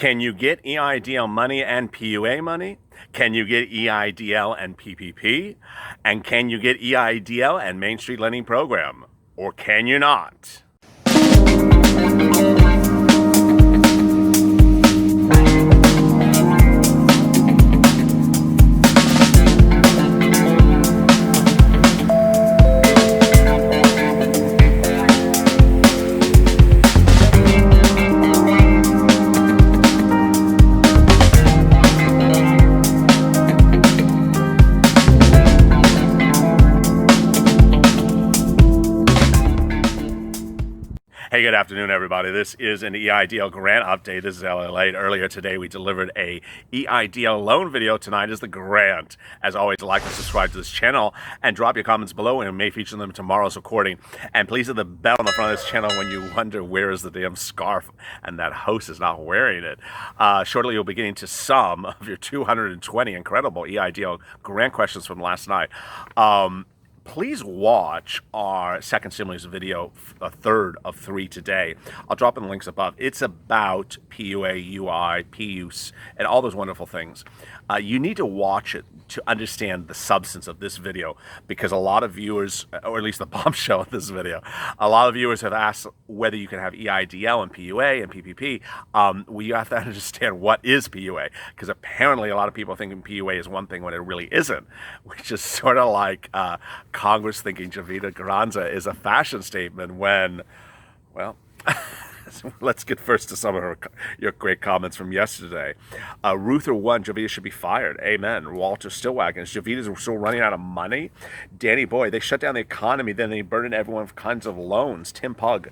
Can you get EIDL money and PUA money? Can you get EIDL and PPP? And can you get EIDL and Main Street Lending Program? Or can you not? Hey, good afternoon, everybody. This is an EIDL grant update. This is LALATE. Earlier today, we delivered a EIDL loan video. Tonight is the grant. As always, like and subscribe to this channel and drop your comments below, and we may feature them in tomorrow's recording. And please hit the bell on the front of this channel when you wonder where is the damn scarf and that host is not wearing it. Shortly, you'll be getting to some of your 220 incredible EIDL grant questions from last night. Please watch our second stimulus video, a third of 3 today. I'll drop in the links above. It's about PUA, UI, PUS, and all those wonderful things. You need to watch it to understand the substance of this video, because a lot of viewers, or at least the bombshell of this video, a lot of viewers have asked whether you can have EIDL and PUA and PPP. Well, you have to understand what is PUA, because apparently a lot of people thinking PUA is one thing when it really isn't, which is sort of like Congress thinking Jovita Granza is a fashion statement when, well, let's get first to some of your great comments from yesterday. Ruther1, Jovita should be fired. Amen. Walter Stillwagon, is Jovita still running out of money? Danny Boy, they shut down the economy, then they burden everyone with kinds of loans. Tim Pug,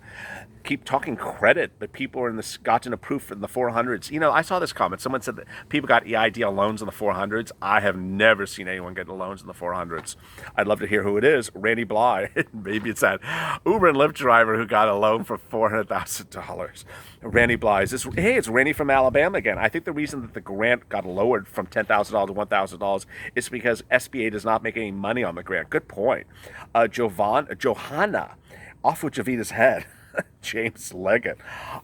keep talking credit, but people are gotten approved in the 400s. You know, I saw this comment. Someone said that people got EIDL loans in the 400s. I have never seen anyone get loans in the 400s. I'd love to hear who it is. Randy Bly. Maybe it's that Uber and Lyft driver who got a loan for $400,000. Randy Bly. Hey, it's Randy from Alabama again. I think the reason that the grant got lowered from $10,000 to $1,000 is because SBA does not make any money on the grant. Good point. Johanna, off with Jovita's head. James Leggett.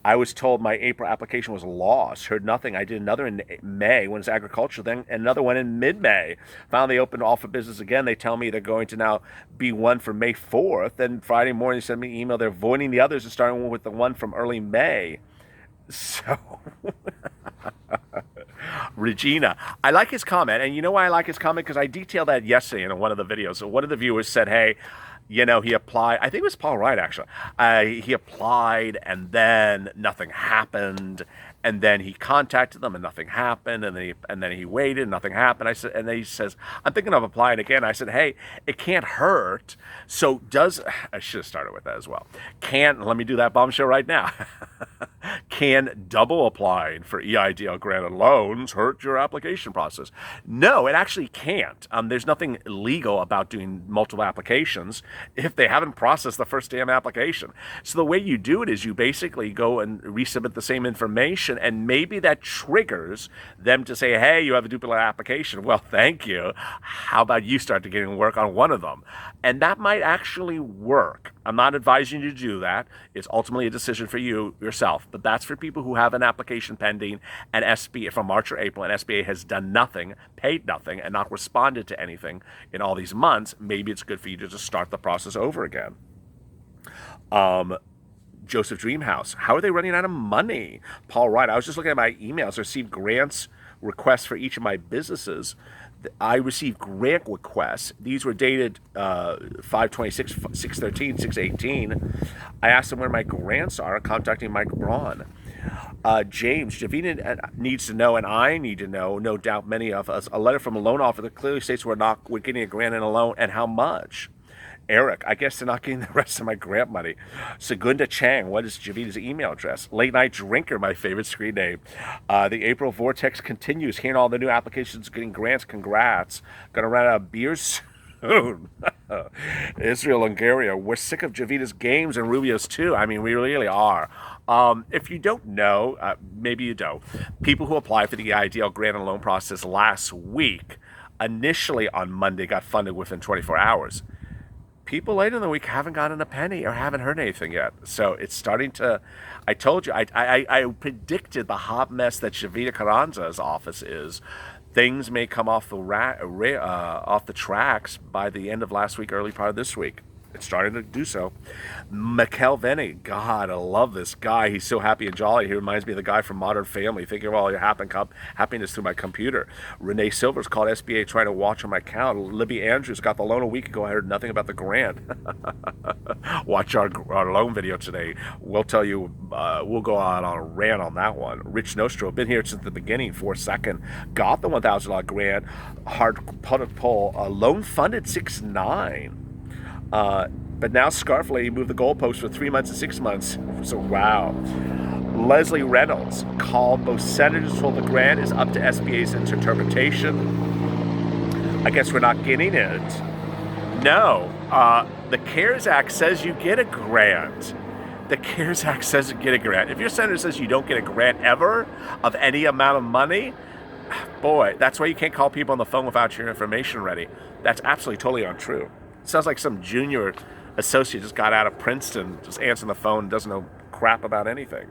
I was told my April application was lost. Heard nothing. I did another in May when it's agriculture, then another one in mid-May. Finally opened all for business again. They tell me they're going to now be one for May 4th. Then Friday morning they send me an email. They're voiding the others and starting with the one from early May. So, Regina, I like his comment. And you know why I like his comment? Because I detailed that yesterday in one of the videos. So one of the viewers said, hey, you know, he applied, I think it was Paul Wright, actually. He applied and then nothing happened. And then he contacted them and nothing happened. And then he waited and nothing happened. I said, and then he says, I'm thinking of applying again. I said, hey, it can't hurt. So I should have started with that as well. Let me do that bombshell right now. Can double applying for EIDL granted loans hurt your application process? No, it actually can't. There's nothing illegal about doing multiple applications if they haven't processed the first damn application. So the way you do it is you basically go and resubmit the same information, and maybe that triggers them to say, hey, you have a duplicate application. Well, thank you. How about you start to getting work on one of them? And that might actually work. I'm not advising you to do that. It's ultimately a decision for you yourself. But that's for people who have an application pending and SBA from March or April, and SBA has done nothing, paid nothing, and not responded to anything in all these months. Maybe it's good for you to just start the process over again. Joseph Dreamhouse, how are they running out of money? Paul Wright, I was just looking at my emails. I received grants requests for each of my businesses. I received grant requests. These were dated 5/26, 6/13, 6/18. I asked them where my grants are, contacting Mike Braun. James, Jovita needs to know, and I need to know, no doubt many of us, a letter from a loan officer that clearly states we're getting a grant and a loan, and how much. Eric, I guess they're not getting the rest of my grant money. Segunda Chang, what is Jovita's email address? Late Night Drinker, my favorite screen name. The April Vortex continues. Hearing all the new applications, getting grants, congrats. Gonna run out of beers soon. Israel Longaria, we're sick of Jovita's games and Rubio's too. I mean, we really are. If you don't know, maybe you don't. People who applied for the EIDL grant and loan process last week, initially on Monday, got funded within 24 hours. people later in the week haven't gotten a penny or haven't heard anything yet. So it's starting to. I told you, I predicted the hot mess that Shavita Carranza's office is. Things may come off the tracks by the end of last week, early part of this week. It's starting to do so. Mikkel Venny, God, I love this guy. He's so happy and jolly. He reminds me of the guy from Modern Family, thinking of all your happiness through my computer. Renee Silver's called SBA trying to watch on my account. Libby Andrews got the loan a week ago. I heard nothing about the grant. Watch our loan video today. We'll tell you, we'll go on a rant on that one. Rich Nostro, been here since the beginning, 4-second. Got the $1,000 grant. Hard pull, loan funded 6.9. But now Scarf Lady moved the goalpost for 3 months and 6 months. So, wow. Leslie Reynolds called both senators, told the grant is up to SBA's interpretation. I guess we're not getting it. No. The CARES Act says you get a grant. The CARES Act says you get a grant. If your senator says you don't get a grant ever of any amount of money, boy, that's why you can't call people on the phone without your information ready. That's absolutely totally untrue. Sounds like some junior associate just got out of Princeton, just answering the phone, doesn't know crap about anything.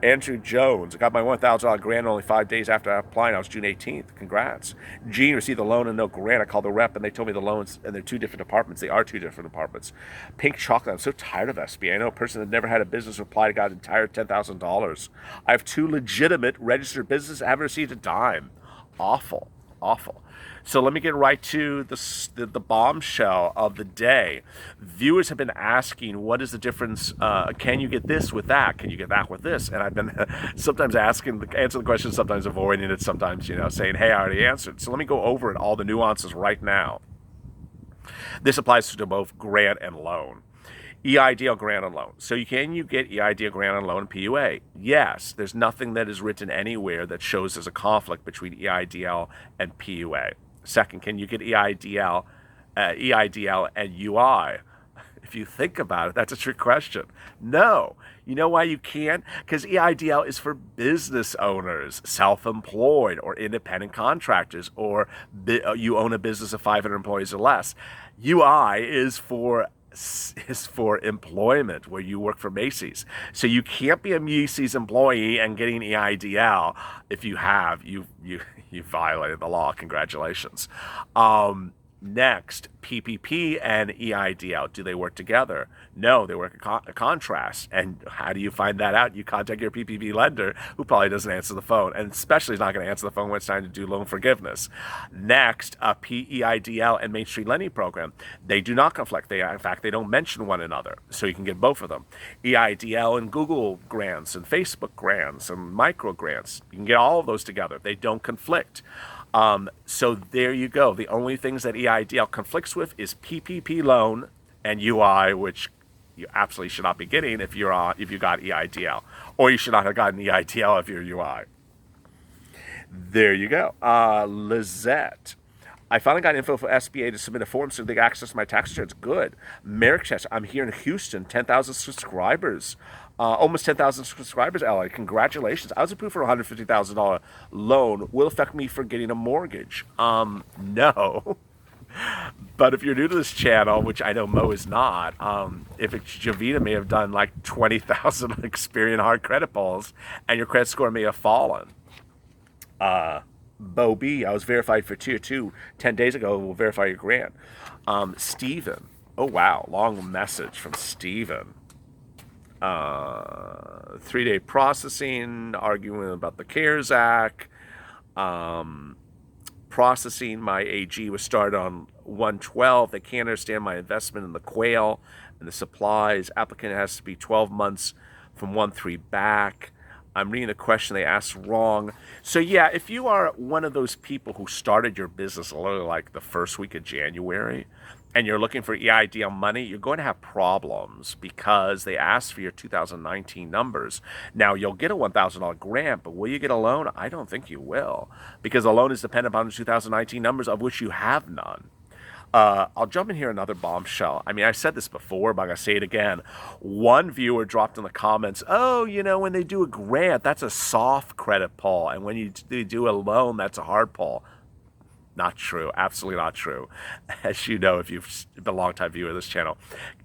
Andrew Jones, I got my $1,000 grant only 5 days after applying. I was June 18th. Congrats. Gene received the loan and no grant. I called the rep and they told me the loans, and they're 2 different departments. They are 2 different departments. Pink Chocolate, I'm so tired of SBA. I know a person that never had a business applied, got an entire $10,000. I have 2 legitimate registered businesses. I haven't received a dime. Awful. So let me get right to the bombshell of the day. Viewers have been asking, what is the difference? Can you get this with that? Can you get that with this? And I've been sometimes answering the question, sometimes avoiding it, sometimes saying, hey, I already answered. So let me go over it, all the nuances right now. This applies to both grant and loan. EIDL grant and loan. So can you get EIDL grant and loan and PUA? Yes. There's nothing that is written anywhere that shows there's a conflict between EIDL and PUA. Second, can you get EIDL and UI? If you think about it, that's a trick question. No. You know why you can't? Because EIDL is for business owners, self-employed, or independent contractors, or you own a business of 500 employees or less. UI is for employment, where you work for Macy's. So you can't be a Macy's employee and getting EIDL. If you have, you violated the law. Congratulations. Next, PPP and EIDL. Do they work together? No, they work a contrast. And how do you find that out? You contact your PPP lender, who probably doesn't answer the phone, and especially is not going to answer the phone when it's time to do loan forgiveness. Next, PEIDL and Main Street Lending Program. They do not conflict. In fact, they don't mention one another, so you can get both of them. EIDL and Google grants and Facebook grants and micro grants. You can get all of those together. They don't conflict. So there you go. The only things that EIDL conflicts with is PPP loan and UI, which you absolutely should not be getting if you got EIDL, or you should not have gotten EIDL if you're UI. There you go. Lizette, I finally got info for SBA to submit a form so they can access my tax returns. Good. Merrick Chester, I'm here in Houston, 10,000 subscribers. Almost 10,000 subscribers, LA. Congratulations. I was approved for a $150,000 loan. Will affect me for getting a mortgage. No. But if you're new to this channel, which I know Mo is not, if it's Javita may have done like 20,000 Experian hard credit pulls, and your credit score may have fallen. Bo B, I was verified for Tier 2 10 days ago. We'll verify your grant. Steven. Oh, wow. Long message from Steven. 3-day processing, arguing about the CARES Act. Processing, my AG was started on 1/12. They can't understand my investment in the quail and the supplies. Applicant has to be 12 months from 1/3 back. I'm reading the question they asked wrong. So yeah, if you are one of those people who started your business literally like the first week of January, and you're looking for EIDL money, you're going to have problems because they asked for your 2019 numbers. Now, you'll get a $1,000 grant, but will you get a loan? I don't think you will, because a loan is dependent upon the 2019 numbers, of which you have none. I'll jump in here another bombshell. I mean, I said this before, but I'm going to say it again. One viewer dropped in the comments, oh, when they do a grant, that's a soft credit pull, and when they do a loan, that's a hard pull. Not true. Absolutely not true. As you know, if you've been a long-time viewer of this channel,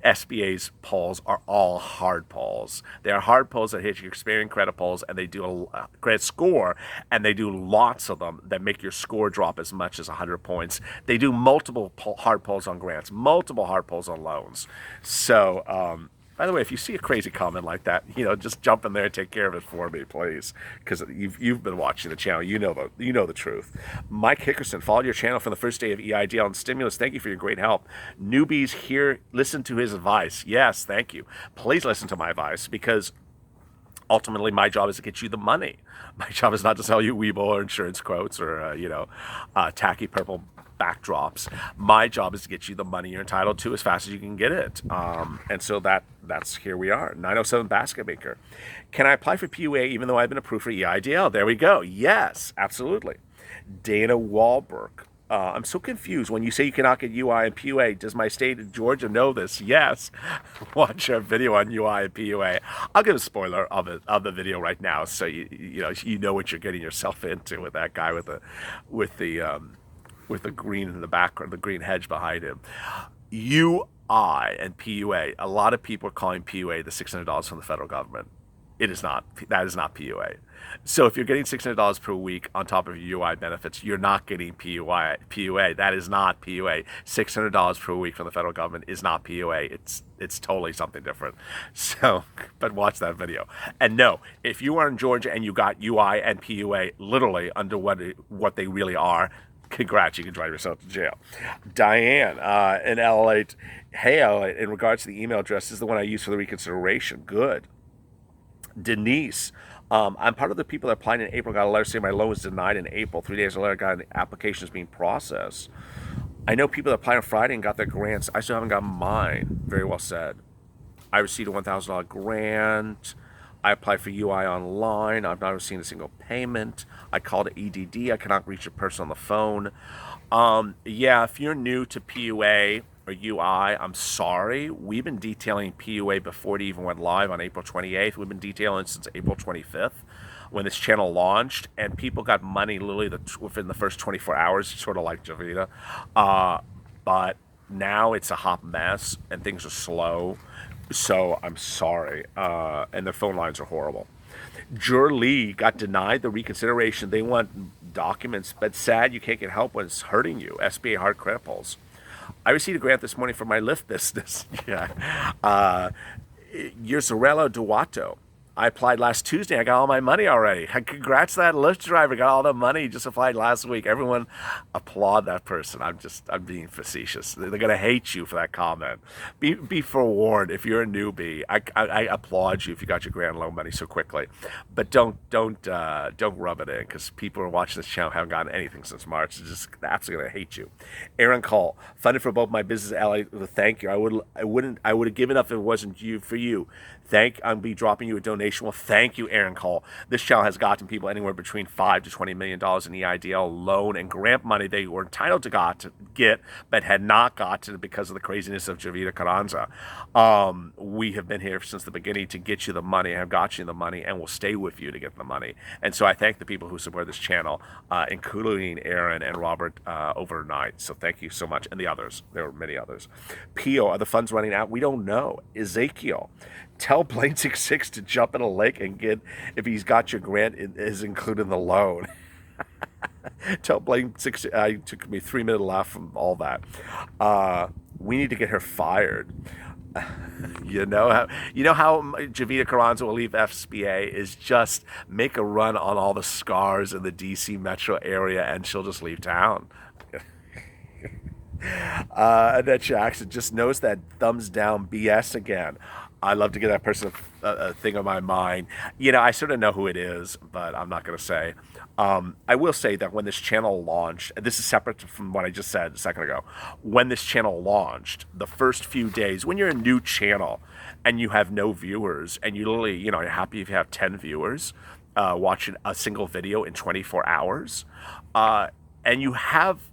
SBA's polls are all hard polls. They are hard polls that hit your Experian credit polls, and they do a credit score, and they do lots of them that make your score drop as much as 100 points. They do multiple hard polls on grants, multiple hard polls on loans. So, by the way, if you see a crazy comment like that, just jump in there and take care of it for me, please, because you've been watching the channel. You know the truth. Mike Hickerson followed your channel from the first day of EIDL and stimulus. Thank you for your great help. Newbies here, listen to his advice. Yes, thank you. Please listen to my advice, because ultimately my job is to get you the money. My job is not to sell you Weeble or insurance quotes or tacky purple backdrops. My job is to get you the money you're entitled to as fast as you can get it. And so that's here we are. 907 Basket Maker. Can I apply for PUA even though I've been approved for EIDL? There we go. Yes, absolutely. Dana Wahlberg. I'm so confused. When you say you cannot get UI and PUA, does my state of Georgia know this? Yes. Watch our video on UI and PUA. I'll give a spoiler of the video right now, so you know what you're getting yourself into with that guy with the green in the background, the green hedge behind him. UI and PUA. A lot of people are calling PUA the $600 from the federal government. It is not. That is not PUA. So if you're getting $600 per week on top of your UI benefits, you're not getting PUA. That is not PUA. $600 per week from the federal government is not PUA. It's totally something different. So, but watch that video. And no, if you are in Georgia and you got UI and PUA literally under what they really are, congrats, you can drive yourself to jail. Diane in LALATE. Hey, LALATE, in regards to the email address, this is the one I use for the reconsideration. Good. Denise, I'm part of the people that applied in April, got a letter saying my loan was denied in April. 3 days later, got an application is being processed. I know people that applied on Friday and got their grants. I still haven't gotten mine. Very well said. I received a $1,000 grant. I applied for UI online. I've not received a single payment. I called EDD. I cannot reach a person on the phone. Yeah, if you're new to PUA or UI, I'm sorry. We've been detailing PUA before it even went live on April 28th. We've been detailing it since April 25th when this channel launched, and people got money literally within the first 24 hours, sort of like Javita. But now it's a hot mess and things are slow. So I'm sorry. And their phone lines are horrible. Jur Lee got denied the reconsideration. They want documents, but sad you can't get help when it's hurting you. SBA hard credit pulls. I received a grant this morning for my Lyft business. Yeah. Yerzarello Duato. I applied last Tuesday. I got all my money already. Congrats to that Lyft driver. Got all the money. Just applied last week. Everyone applaud that person. I'm being facetious. They're going to hate you for that comment. Be forewarned. If you're a newbie, I applaud you if you got your grant loan money so quickly. But don't rub it in, because people who are watching this channel haven't gotten anything since March. They're just absolutely going to hate you. Aaron Cole, funded for both my business and LA. Thank you. I would have given up if it wasn't for you. I'll be dropping you a donation. Well, thank you, Aaron Cole. This channel has gotten people anywhere between $5 to $20 million in EIDL loan and grant money they were entitled to get, but had not gotten because of the craziness of Javita Carranza. We have been here since the beginning to get you the money, have got you the money, and will stay with you to get the money. And so I thank the people who support this channel, including Aaron and Robert overnight. So thank you so much. And the others. There were many others. Pio, are the funds running out? We don't know. Ezekiel, tell Plane 66 to jump in a lake and get, if he's got your grant, it is included in the loan. Tell Plane 66, it took me 3 minutes to laugh from all that. We need to get her fired. You know how Javita Carranza will leave FSBA is just make a run on all the scars in the DC metro area and she'll just leave town. Annette Jackson just knows that thumbs down BS again. I love to give that person a thing on my mind. I sort of know who it is, but I'm not going to say. I will say that when this channel launched, and this is separate from what I just said a second ago, when this channel launched, the first few days, when you're a new channel and you have no viewers, and you literally, you're happy if you have 10 viewers watching a single video in 24 hours, and you have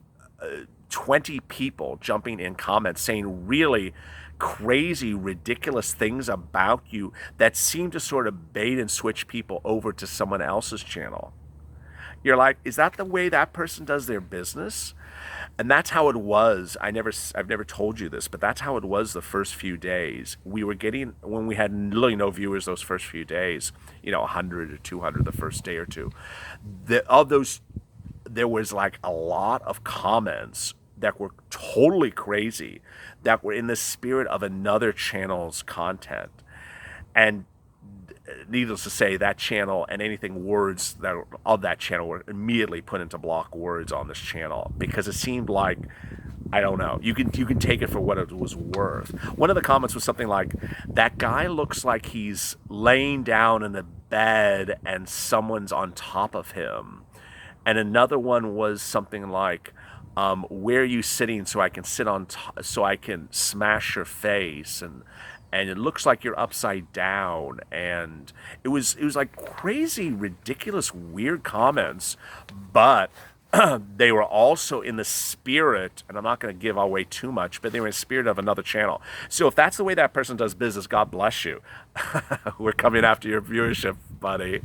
20 people jumping in comments saying really crazy, ridiculous things about you that seem to sort of bait and switch people over to someone else's channel. You're like, is that the way that person does their business? And that's how it was. I've never told you this, but that's how it was the first few days. We were getting, when we had literally no viewers those first few days, 100 or 200 the first day or two. Of those, there was like a lot of comments that were totally crazy, that were in the spirit of another channel's content. And needless to say, that channel and anything words that of that channel were immediately put into block words on this channel, because it seemed like, I don't know, you can take it for what it was worth. One of the comments was something like, that guy looks like he's laying down in a bed and someone's on top of him. And another one was something like, where are you sitting so I can sit on top, so I can smash your face, and it looks like you're upside down. And it was like crazy, ridiculous, weird comments, but they were also in the spirit, and I'm not going to give away too much, but they were in the spirit of another channel. So if that's the way that person does business, God bless you. We're coming after your viewership, buddy.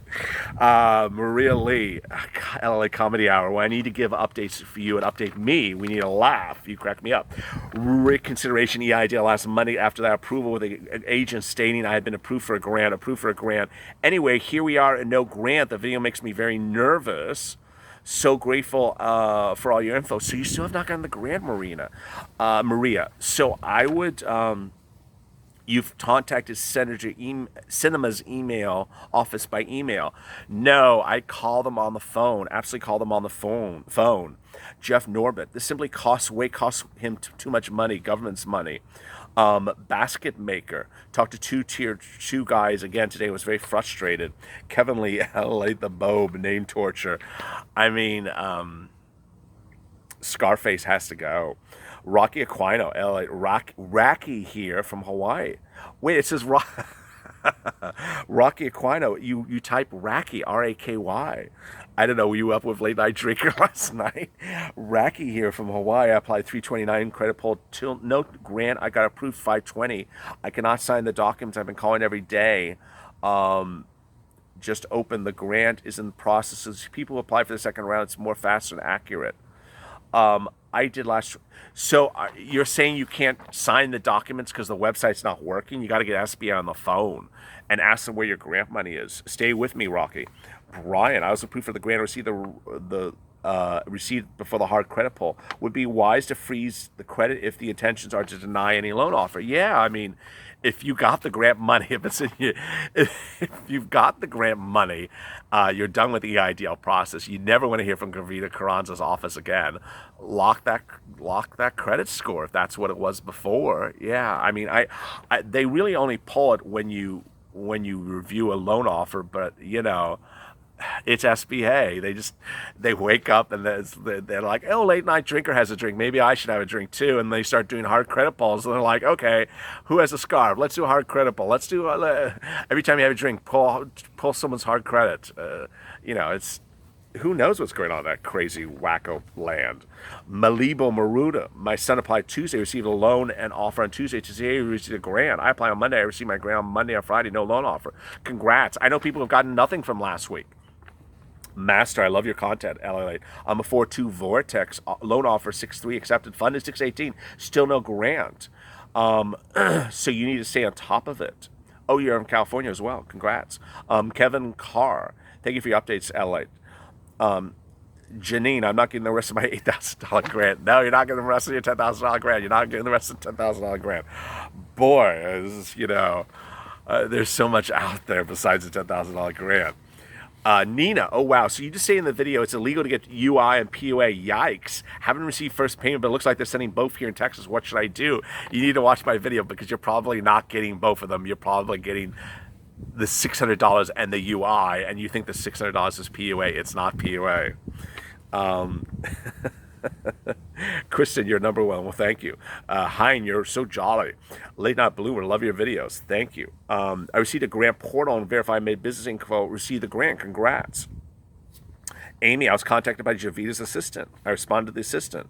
Maria Lee, LA Comedy Hour. Well, I need to give updates for you and update me. We need a laugh. You crack me up. Reconsideration EIDL last Monday after that approval with the agent stating I had been approved for a grant, Anyway, here we are and no grant. The video makes me very nervous. So grateful for all your info. So you still have not gotten the grant, Maria. So I would, you've contacted Senator Cinema's email office by email. No, I call them on the phone. Absolutely call them on the phone. Jeff Norbert. This simply costs him too much money, government's money. Basket maker. Talked to tier 2 guys again today. Was very frustrated. Kevin Lee, LALATE the Bobe, name torture. I mean, Scarface has to go. Rocky Aquino, Rocky here from Hawaii. Wait, it says Rocky Aquino. You type Racky, R-A-K-Y. I don't know, were you up with late night drinker last night? Racky here from Hawaii. I applied 329 credit pull. No grant. I got approved 520. I cannot sign the documents. I've been calling every day. Just open. The grant is in the process. As people apply for the second round, it's more fast and accurate. I did last. So you're saying you can't sign the documents because the website's not working? You got to get SBA on the phone and ask them where your grant money is. Stay with me, Rocky. Brian, I was approved for the grant. Received the received before the hard credit pull. Would be wise to freeze the credit if the intentions are to deny any loan offer. Yeah, I mean, if you got the grant money, if you've got the grant money, you're done with the EIDL process. You never want to hear from Gavita Carranza's office again. Lock that credit score if that's what it was before. Yeah, I mean, they really only pull it when you review a loan offer, but it's SBA. They wake up and they're like, oh, late night drinker has a drink. Maybe I should have a drink too. And they start doing hard credit pulls. And they're like, okay, who has a scarf? Let's do a hard credit pull. Let's do every time you have a drink, pull someone's hard credit. It's who knows what's going on in that crazy wacko land. Malibo Maruda. My son applied Tuesday, received a loan and offer on Tuesday. Today he received a grant. I applied on Monday. I received my grant on Monday or Friday. No loan offer. Congrats. I know people have gotten nothing from last week. Master, I love your content, LALATE. I'm a 4.2 Vortex, loan offer 6.3, accepted, funded 6.18, still no grant. So you need to stay on top of it. Oh, you're in California as well. Congrats. Kevin Carr, thank you for your updates, LALATE. Janine, I'm not getting the rest of my $8,000 grant. No, you're not getting the rest of your $10,000 grant. You're not getting the rest of the $10,000 grant. Boy, there's so much out there besides the $10,000 grant. Nina, oh wow, so you just say in the video it's illegal to get UI and PUA. Yikes. Haven't received first payment, but it looks like they're sending both here in Texas. What should I do? You need to watch my video because you're probably not getting both of them. You're probably getting the $600 and the UI, and you think the $600 is PUA. It's not PUA. Kristen, you're number one. Well, thank you. Hein, you're so jolly. Late Night Bloomer, love your videos. Thank you. I received a grant portal and verified made business info. Received the grant. Congrats. Amy, I was contacted by Javita's assistant. I responded to the assistant.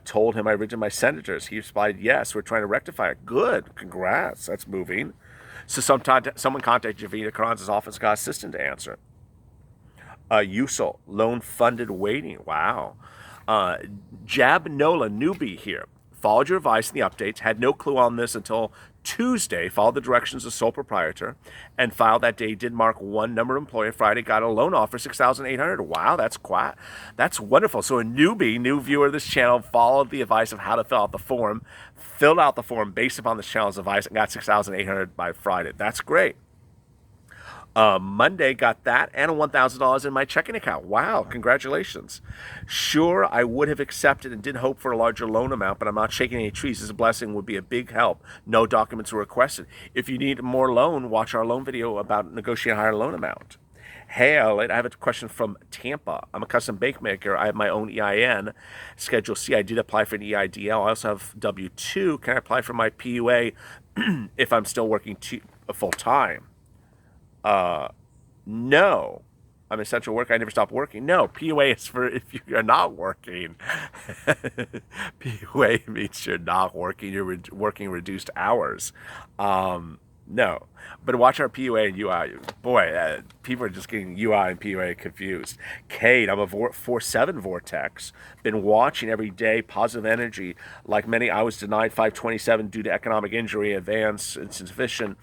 Told him I originally my senators. He replied, yes, we're trying to rectify it. Good. Congrats. That's moving. So someone contacted Javita Carranza's office, got assistant to answer. USL, loan funded waiting. Wow. Jab Nola newbie here. Followed your advice in the updates, had no clue on this until Tuesday, followed the directions of sole proprietor, and filed that day, did mark one number employer. Friday, got a loan offer, $6,800. Wow, that's wonderful. So a newbie, new viewer of this channel, followed the advice of how to fill out the form, filled out the form based upon this channel's advice, and got $6,800 by Friday. That's great. Monday, got that and a $1,000 in my checking account. Wow, congratulations. Sure, I would have accepted and did hope for a larger loan amount, but I'm not shaking any trees. This blessing would be a big help. No documents were requested. If you need more loan, watch our loan video about negotiating a higher loan amount. Hey, I have a question from Tampa. I'm a custom bake maker. I have my own EIN, Schedule C. I did apply for an EIDL. I also have W-2. Can I apply for my PUA if I'm still working full-time? No. I'm essential worker. I never stop working. No, PUA is for if you're not working. PUA means you're not working. You're working reduced hours. No. But watch our PUA and UI. Boy, people are just getting UI and PUA confused. Kate, I'm a 4-7 vortex. Been watching every day. Positive energy. Like many, I was denied 527 due to economic injury, advance, insufficient.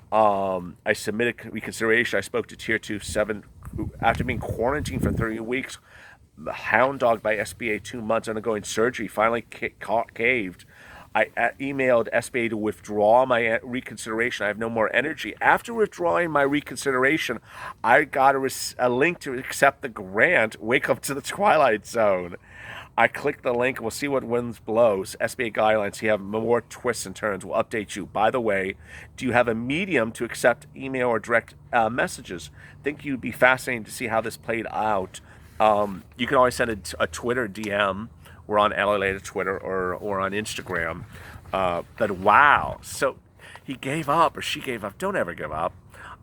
I submitted reconsideration. I spoke to Tier 2-7 after being quarantined for 30 weeks. Hound dogged by SBA 2 months, undergoing surgery. Finally caved. I emailed SBA to withdraw my reconsideration. I have no more energy. After withdrawing my reconsideration, I got a link to accept the grant. Wake up to the Twilight Zone. I clicked the link. We'll see what winds blows. SBA guidelines. You have more twists and turns. We'll update you. By the way, do you have a medium to accept email or direct messages? Think you'd be fascinating to see how this played out. You can always send a Twitter DM. We're on LALATE Twitter or on Instagram. But wow. So he gave up or she gave up. Don't ever give up.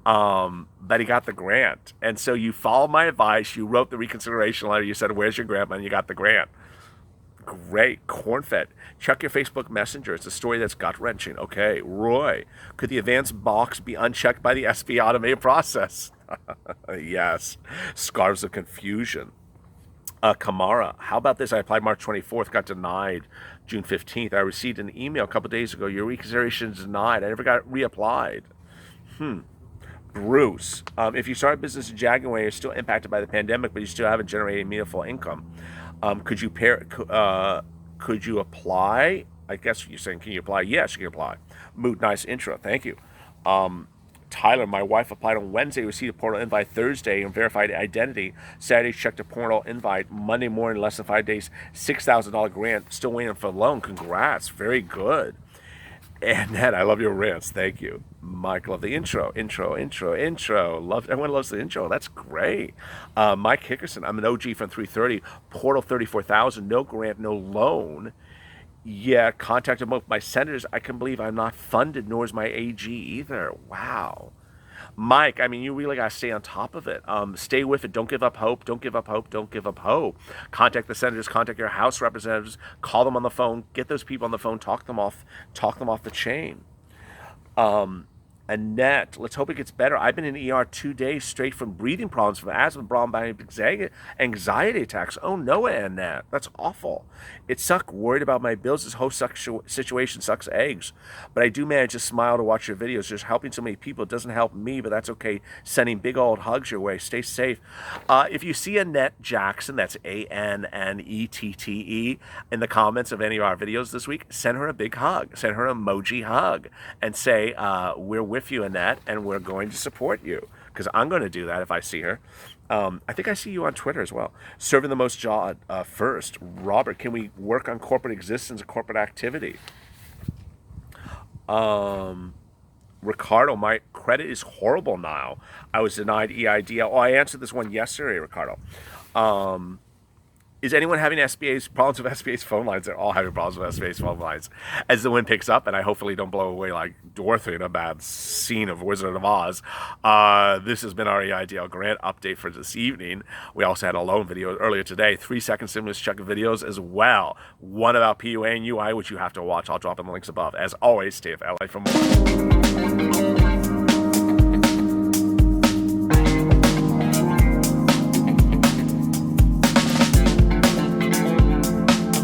But he got the grant. And so you followed my advice. You wrote the reconsideration letter. You said, where's your grant? And you got the grant. Great. Cornfed. Check your Facebook Messenger. It's a story that's gut-wrenching. Okay. Roy, could the advanced box be unchecked by the SB automated process? Yes. Scarves of confusion. Kamara, how about this? I applied March 24th, got denied June 15th. I received an email a couple days ago. Your reconsideration is denied. I never got reapplied. Bruce, if you start a business in January, you're still impacted by the pandemic, but you still haven't generated meaningful income. Could you apply? I guess you're saying, can you apply? Yes, you can apply. Mood, nice intro. Thank you. Tyler, my wife applied on Wednesday, received a portal invite Thursday and verified identity. Saturday, checked a portal invite. Monday morning, less than 5 days, $6,000 grant. Still waiting for the loan. Congrats. Very good. And Ned, I love your rants. Thank you. Mike, love the intro. Everyone loves the intro. That's great. Mike Hickerson, I'm an OG from 330. Portal 34,000. No grant, no loan. Yeah, contacted both my senators. I can believe I'm not funded, nor is my AG either. Wow. Mike, I mean, you really got to stay on top of it. Stay with it. Don't give up hope. Don't give up hope. Don't give up hope. Contact the senators. Contact your House representatives. Call them on the phone. Get those people on the phone. Talk them off the chain. Annette, let's hope it gets better. I've been in ER 2 days straight from breathing problems, from asthma, bronchitis, anxiety attacks. Oh no, Annette, that's awful. It sucks. Worried about my bills. This whole situation sucks eggs. But I do manage to smile to watch your videos. Just helping so many people. It doesn't help me, but that's okay. Sending big old hugs your way. Stay safe. If you see Annette Jackson, that's ANNETTE, in the comments of any of our videos this week, send her a big hug. Send her an emoji hug and say, we're with you, Annette, and we're going to support you, because I'm going to do that if I see her. I think I see you on Twitter as well. Serving the most job first. Robert, can we work on corporate existence and corporate activity? Ricardo, my credit is horrible now. I was denied EIDL. Oh, I answered this one yesterday, Ricardo. Is anyone having problems with SBA's phone lines? They're all having problems with SBA's phone lines. As the wind picks up, and I hopefully don't blow away like Dorothy in a bad scene of Wizard of Oz, this has been our EIDL grant update for this evening. We also had a loan video earlier today, 3-second stimulus check videos as well. One about PUA and UI, which you have to watch. I'll drop in the links above. As always, stay with LA for more.